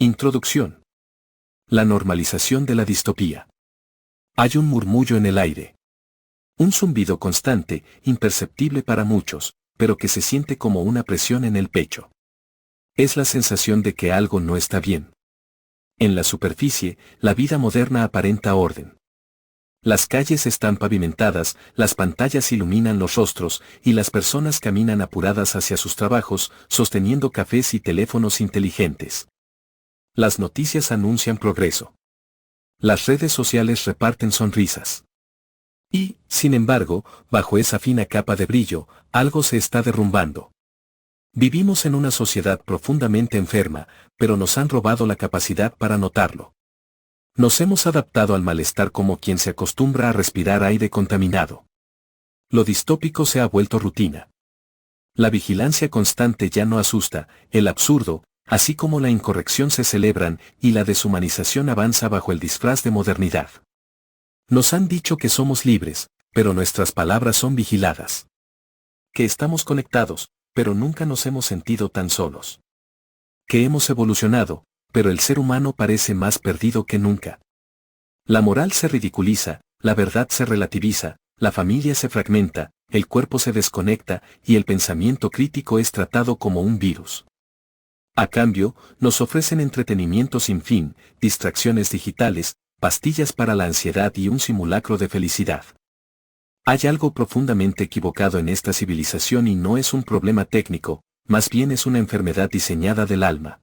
Introducción. La normalización de la distopía. Hay un murmullo en el aire. Un zumbido constante, imperceptible para muchos, pero que se siente como una presión en el pecho. Es la sensación de que algo no está bien. En la superficie, la vida moderna aparenta orden. Las calles están pavimentadas, las pantallas iluminan los rostros, y las personas caminan apuradas hacia sus trabajos, sosteniendo cafés y teléfonos inteligentes. Las noticias anuncian progreso. Las redes sociales reparten sonrisas. Y, sin embargo, bajo esa fina capa de brillo, algo se está derrumbando. Vivimos en una sociedad profundamente enferma, pero nos han robado la capacidad para notarlo. Nos hemos adaptado al malestar como quien se acostumbra a respirar aire contaminado. Lo distópico se ha vuelto rutina. La vigilancia constante ya no asusta, el absurdo, así como la incorrección se celebran y la deshumanización avanza bajo el disfraz de modernidad. Nos han dicho que somos libres, pero nuestras palabras son vigiladas. Que estamos conectados, pero nunca nos hemos sentido tan solos. Que hemos evolucionado, pero el ser humano parece más perdido que nunca. La moral se ridiculiza, la verdad se relativiza, la familia se fragmenta, el cuerpo se desconecta y el pensamiento crítico es tratado como un virus. A cambio, nos ofrecen entretenimiento sin fin, distracciones digitales, pastillas para la ansiedad y un simulacro de felicidad. Hay algo profundamente equivocado en esta civilización y no es un problema técnico, más bien es una enfermedad diseñada del alma.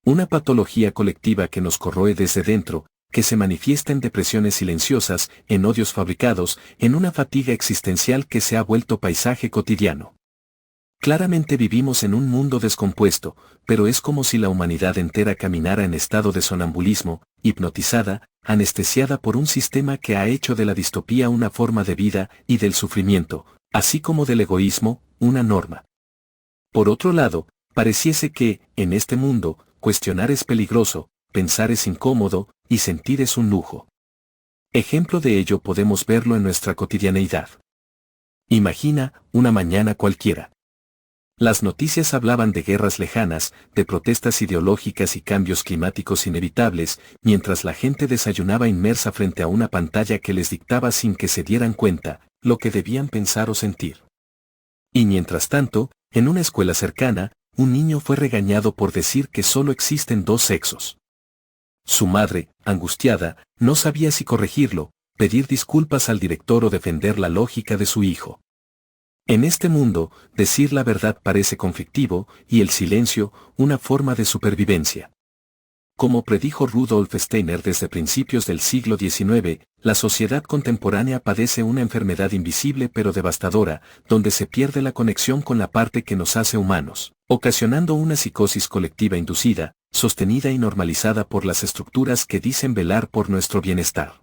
Una patología colectiva que nos corroe desde dentro, que se manifiesta en depresiones silenciosas, en odios fabricados, en una fatiga existencial que se ha vuelto paisaje cotidiano. Claramente vivimos en un mundo descompuesto, pero es como si la humanidad entera caminara en estado de sonambulismo, hipnotizada, anestesiada por un sistema que ha hecho de la distopía una forma de vida y del sufrimiento, así como del egoísmo, una norma. Por otro lado, pareciese que, en este mundo, cuestionar es peligroso, pensar es incómodo, y sentir es un lujo. Ejemplo de ello podemos verlo en nuestra cotidianeidad. Imagina, una mañana cualquiera. Las noticias hablaban de guerras lejanas, de protestas ideológicas y cambios climáticos inevitables, mientras la gente desayunaba inmersa frente a una pantalla que les dictaba sin que se dieran cuenta, lo que debían pensar o sentir. Y mientras tanto, en una escuela cercana, un niño fue regañado por decir que solo existen dos sexos. Su madre, angustiada, no sabía si corregirlo, pedir disculpas al director o defender la lógica de su hijo. En este mundo, decir la verdad parece conflictivo, y el silencio, una forma de supervivencia. Como predijo Rudolf Steiner desde principios del siglo XIX, la sociedad contemporánea padece una enfermedad invisible pero devastadora, donde se pierde la conexión con la parte que nos hace humanos, ocasionando una psicosis colectiva inducida, sostenida y normalizada por las estructuras que dicen velar por nuestro bienestar.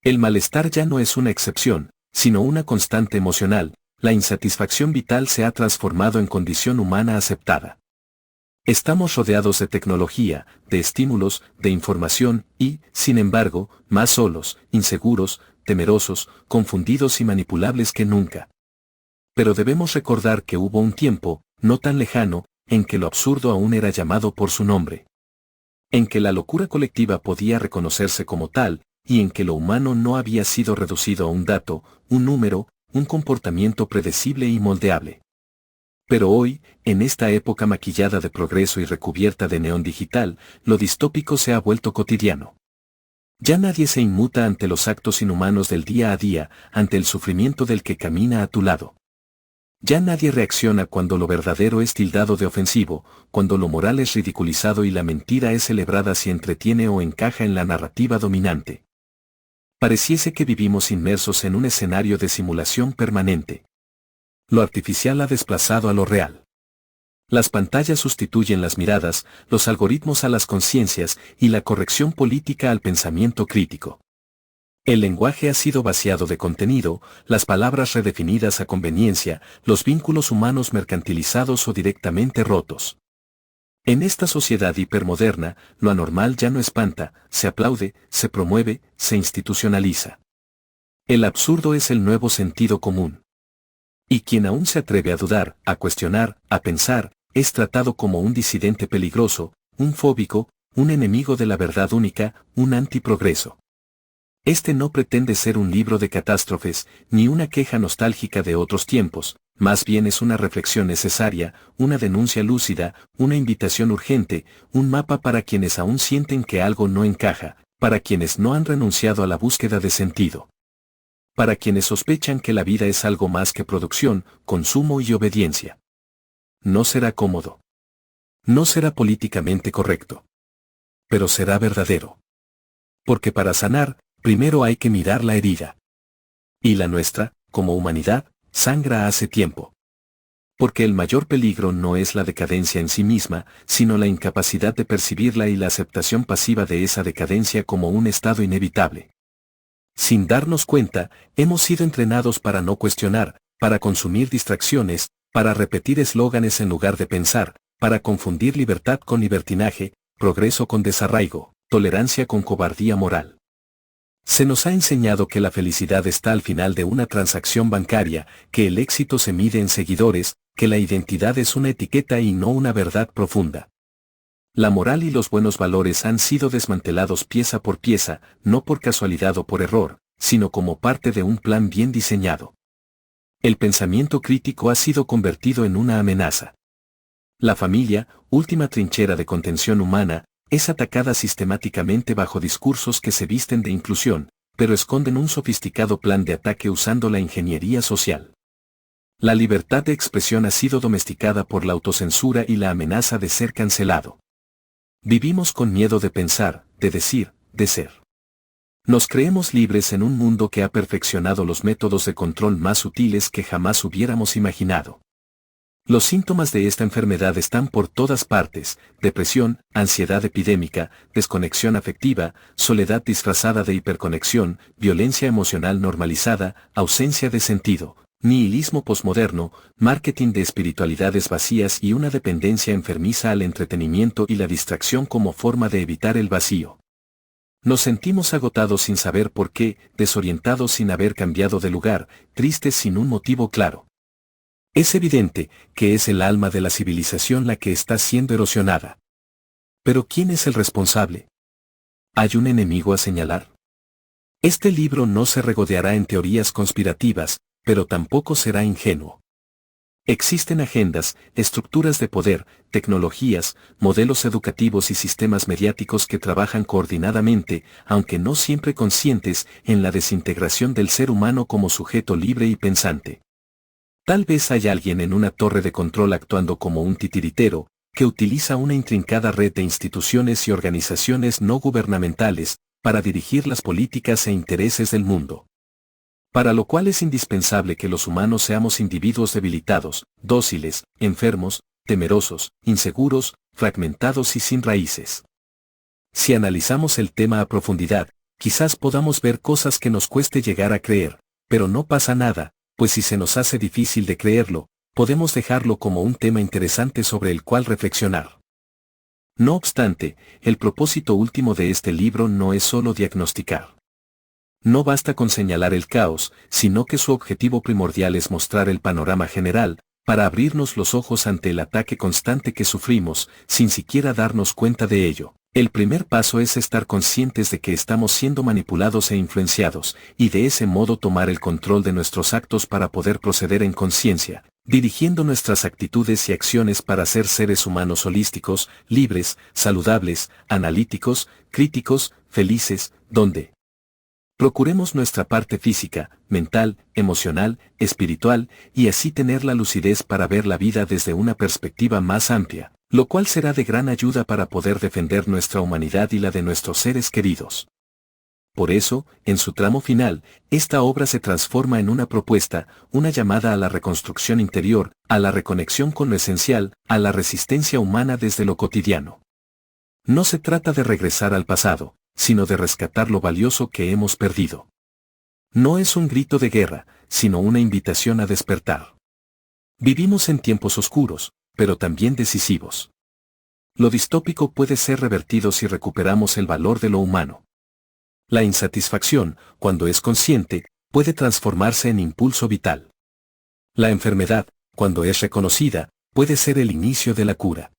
El malestar ya no es una excepción, sino una constante emocional. La insatisfacción vital se ha transformado en condición humana aceptada. Estamos rodeados de tecnología, de estímulos, de información y, sin embargo, más solos, inseguros, temerosos, confundidos y manipulables que nunca. Pero debemos recordar que hubo un tiempo, no tan lejano, en que lo absurdo aún era llamado por su nombre. En que la locura colectiva podía reconocerse como tal, y en que lo humano no había sido reducido a un dato, un número, un comportamiento predecible y moldeable. Pero hoy, en esta época maquillada de progreso y recubierta de neón digital, lo distópico se ha vuelto cotidiano. Ya nadie se inmuta ante los actos inhumanos del día a día, ante el sufrimiento del que camina a tu lado. Ya nadie reacciona cuando lo verdadero es tildado de ofensivo, cuando lo moral es ridiculizado y la mentira es celebrada si entretiene o encaja en la narrativa dominante. Pareciese que vivimos inmersos en un escenario de simulación permanente. Lo artificial ha desplazado a lo real. Las pantallas sustituyen las miradas, los algoritmos a las conciencias y la corrección política al pensamiento crítico. El lenguaje ha sido vaciado de contenido, las palabras redefinidas a conveniencia, los vínculos humanos mercantilizados o directamente rotos. En esta sociedad hipermoderna, lo anormal ya no espanta, se aplaude, se promueve, se institucionaliza. El absurdo es el nuevo sentido común. Y quien aún se atreve a dudar, a cuestionar, a pensar, es tratado como un disidente peligroso, un fóbico, un enemigo de la verdad única, un antiprogreso. Este no pretende ser un libro de catástrofes, ni una queja nostálgica de otros tiempos, más bien es una reflexión necesaria, una denuncia lúcida, una invitación urgente, un mapa para quienes aún sienten que algo no encaja, para quienes no han renunciado a la búsqueda de sentido. Para quienes sospechan que la vida es algo más que producción, consumo y obediencia. No será cómodo. No será políticamente correcto. Pero será verdadero. Porque para sanar, primero hay que mirar la herida. Y la nuestra, como humanidad, sangra hace tiempo. Porque el mayor peligro no es la decadencia en sí misma, sino la incapacidad de percibirla y la aceptación pasiva de esa decadencia como un estado inevitable. Sin darnos cuenta, hemos sido entrenados para no cuestionar, para consumir distracciones, para repetir eslóganes en lugar de pensar, para confundir libertad con libertinaje, progreso con desarraigo, tolerancia con cobardía moral. Se nos ha enseñado que la felicidad está al final de una transacción bancaria, que el éxito se mide en seguidores, que la identidad es una etiqueta y no una verdad profunda. La moral y los buenos valores han sido desmantelados pieza por pieza, no por casualidad o por error, sino como parte de un plan bien diseñado. El pensamiento crítico ha sido convertido en una amenaza. La familia, última trinchera de contención humana, es atacada sistemáticamente bajo discursos que se visten de inclusión, pero esconden un sofisticado plan de ataque usando la ingeniería social. La libertad de expresión ha sido domesticada por la autocensura y la amenaza de ser cancelado. Vivimos con miedo de pensar, de decir, de ser. Nos creemos libres en un mundo que ha perfeccionado los métodos de control más sutiles que jamás hubiéramos imaginado. Los síntomas de esta enfermedad están por todas partes: depresión, ansiedad epidémica, desconexión afectiva, soledad disfrazada de hiperconexión, violencia emocional normalizada, ausencia de sentido, nihilismo posmoderno, marketing de espiritualidades vacías y una dependencia enfermiza al entretenimiento y la distracción como forma de evitar el vacío. Nos sentimos agotados sin saber por qué, desorientados sin haber cambiado de lugar, tristes sin un motivo claro. Es evidente que es el alma de la civilización la que está siendo erosionada. Pero ¿quién es el responsable? ¿Hay un enemigo a señalar? Este libro no se regodeará en teorías conspirativas, pero tampoco será ingenuo. Existen agendas, estructuras de poder, tecnologías, modelos educativos y sistemas mediáticos que trabajan coordinadamente, aunque no siempre conscientes, en la desintegración del ser humano como sujeto libre y pensante. Tal vez haya alguien en una torre de control actuando como un titiritero, que utiliza una intrincada red de instituciones y organizaciones no gubernamentales, para dirigir las políticas e intereses del mundo. Para lo cual es indispensable que los humanos seamos individuos debilitados, dóciles, enfermos, temerosos, inseguros, fragmentados y sin raíces. Si analizamos el tema a profundidad, quizás podamos ver cosas que nos cueste llegar a creer, pero no pasa nada, pues si se nos hace difícil de creerlo, podemos dejarlo como un tema interesante sobre el cual reflexionar. No obstante, el propósito último de este libro no es solo diagnosticar. No basta con señalar el caos, sino que su objetivo primordial es mostrar el panorama general, para abrirnos los ojos ante el ataque constante que sufrimos, sin siquiera darnos cuenta de ello. El primer paso es estar conscientes de que estamos siendo manipulados e influenciados, y de ese modo tomar el control de nuestros actos para poder proceder en conciencia, dirigiendo nuestras actitudes y acciones para ser seres humanos holísticos, libres, saludables, analíticos, críticos, felices, donde procuremos nuestra parte física, mental, emocional, espiritual, y así tener la lucidez para ver la vida desde una perspectiva más amplia, lo cual será de gran ayuda para poder defender nuestra humanidad y la de nuestros seres queridos. Por eso, en su tramo final, esta obra se transforma en una propuesta, una llamada a la reconstrucción interior, a la reconexión con lo esencial, a la resistencia humana desde lo cotidiano. No se trata de regresar al pasado, sino de rescatar lo valioso que hemos perdido. No es un grito de guerra, sino una invitación a despertar. Vivimos en tiempos oscuros, pero también decisivos. Lo distópico puede ser revertido si recuperamos el valor de lo humano. La insatisfacción, cuando es consciente, puede transformarse en impulso vital. La enfermedad, cuando es reconocida, puede ser el inicio de la cura.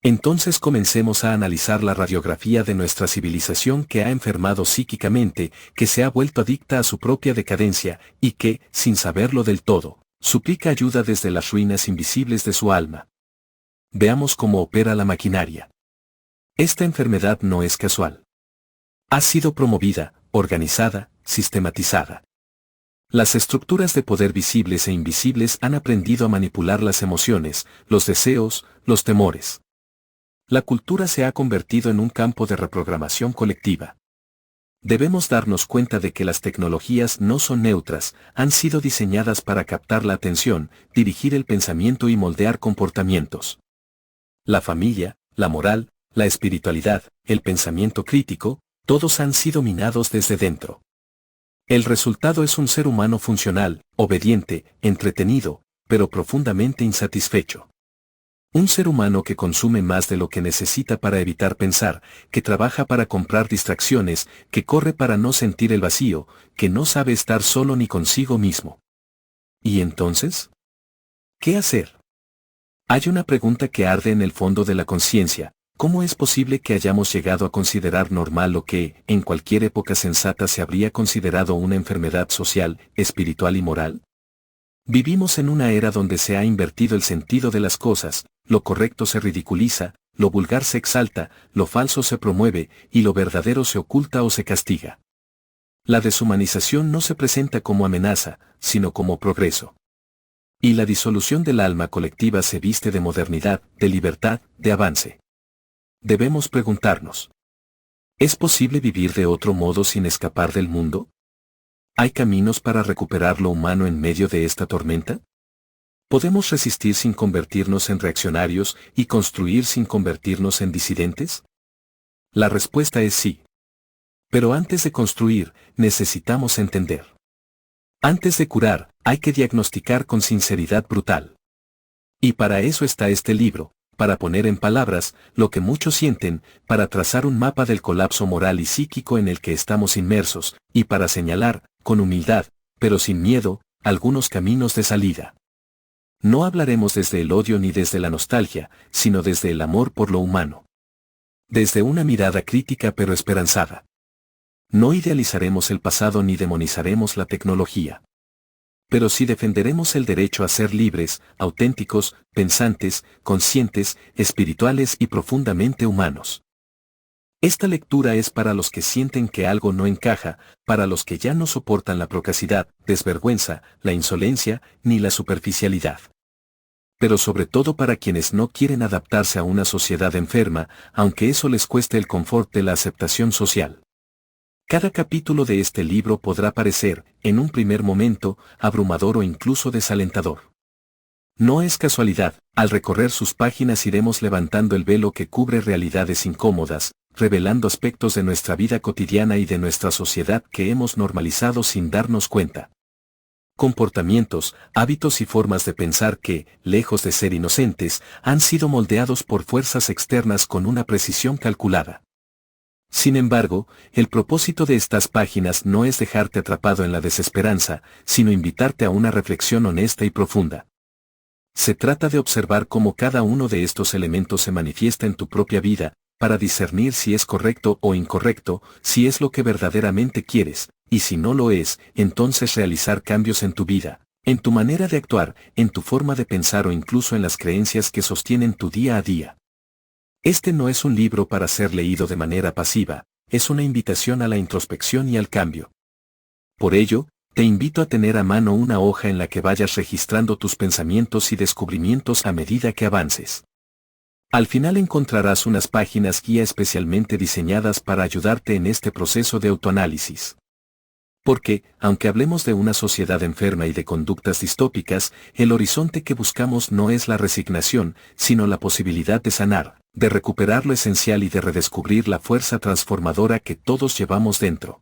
Entonces comencemos a analizar la radiografía de nuestra civilización que ha enfermado psíquicamente, que se ha vuelto adicta a su propia decadencia, y que, sin saberlo del todo, suplica ayuda desde las ruinas invisibles de su alma. Veamos cómo opera la maquinaria. Esta enfermedad no es casual. Ha sido promovida, organizada, sistematizada. Las estructuras de poder visibles e invisibles han aprendido a manipular las emociones, los deseos, los temores. La cultura se ha convertido en un campo de reprogramación colectiva. Debemos darnos cuenta de que las tecnologías no son neutras, han sido diseñadas para captar la atención, dirigir el pensamiento y moldear comportamientos. La familia, la moral, la espiritualidad, el pensamiento crítico, todos han sido minados desde dentro. El resultado es un ser humano funcional, obediente, entretenido, pero profundamente insatisfecho. Un ser humano que consume más de lo que necesita para evitar pensar, que trabaja para comprar distracciones, que corre para no sentir el vacío, que no sabe estar solo ni consigo mismo. ¿Y entonces? ¿Qué hacer? Hay una pregunta que arde en el fondo de la conciencia: ¿cómo es posible que hayamos llegado a considerar normal lo que, en cualquier época sensata se habría considerado una enfermedad social, espiritual y moral? Vivimos en una era donde se ha invertido el sentido de las cosas, lo correcto se ridiculiza, lo vulgar se exalta, lo falso se promueve, y lo verdadero se oculta o se castiga. La deshumanización no se presenta como amenaza, sino como progreso. Y la disolución del alma colectiva se viste de modernidad, de libertad, de avance. Debemos preguntarnos: ¿es posible vivir de otro modo sin escapar del mundo? ¿Hay caminos para recuperar lo humano en medio de esta tormenta? ¿Podemos resistir sin convertirnos en reaccionarios y construir sin convertirnos en disidentes? La respuesta es sí. Pero antes de construir, necesitamos entender. Antes de curar, hay que diagnosticar con sinceridad brutal. Y para eso está este libro, para poner en palabras lo que muchos sienten, para trazar un mapa del colapso moral y psíquico en el que estamos inmersos, y para señalar, con humildad, pero sin miedo, algunos caminos de salida. No hablaremos desde el odio ni desde la nostalgia, sino desde el amor por lo humano. Desde una mirada crítica pero esperanzada. No idealizaremos el pasado ni demonizaremos la tecnología. Pero sí defenderemos el derecho a ser libres, auténticos, pensantes, conscientes, espirituales y profundamente humanos. Esta lectura es para los que sienten que algo no encaja, para los que ya no soportan la procacidad, desvergüenza, la insolencia, ni la superficialidad. Pero sobre todo para quienes no quieren adaptarse a una sociedad enferma, aunque eso les cueste el confort de la aceptación social. Cada capítulo de este libro podrá parecer, en un primer momento, abrumador o incluso desalentador. No es casualidad, al recorrer sus páginas iremos levantando el velo que cubre realidades incómodas, revelando aspectos de nuestra vida cotidiana y de nuestra sociedad que hemos normalizado sin darnos cuenta. Comportamientos, hábitos y formas de pensar que, lejos de ser inocentes, han sido moldeados por fuerzas externas con una precisión calculada. Sin embargo, el propósito de estas páginas no es dejarte atrapado en la desesperanza, sino invitarte a una reflexión honesta y profunda. Se trata de observar cómo cada uno de estos elementos se manifiesta en tu propia vida, para discernir si es correcto o incorrecto, si es lo que verdaderamente quieres, y si no lo es, entonces realizar cambios en tu vida, en tu manera de actuar, en tu forma de pensar o incluso en las creencias que sostienen tu día a día. Este no es un libro para ser leído de manera pasiva, es una invitación a la introspección y al cambio. Por ello, te invito a tener a mano una hoja en la que vayas registrando tus pensamientos y descubrimientos a medida que avances. Al final encontrarás unas páginas guía especialmente diseñadas para ayudarte en este proceso de autoanálisis. Porque, aunque hablemos de una sociedad enferma y de conductas distópicas, el horizonte que buscamos no es la resignación, sino la posibilidad de sanar, de recuperar lo esencial y de redescubrir la fuerza transformadora que todos llevamos dentro.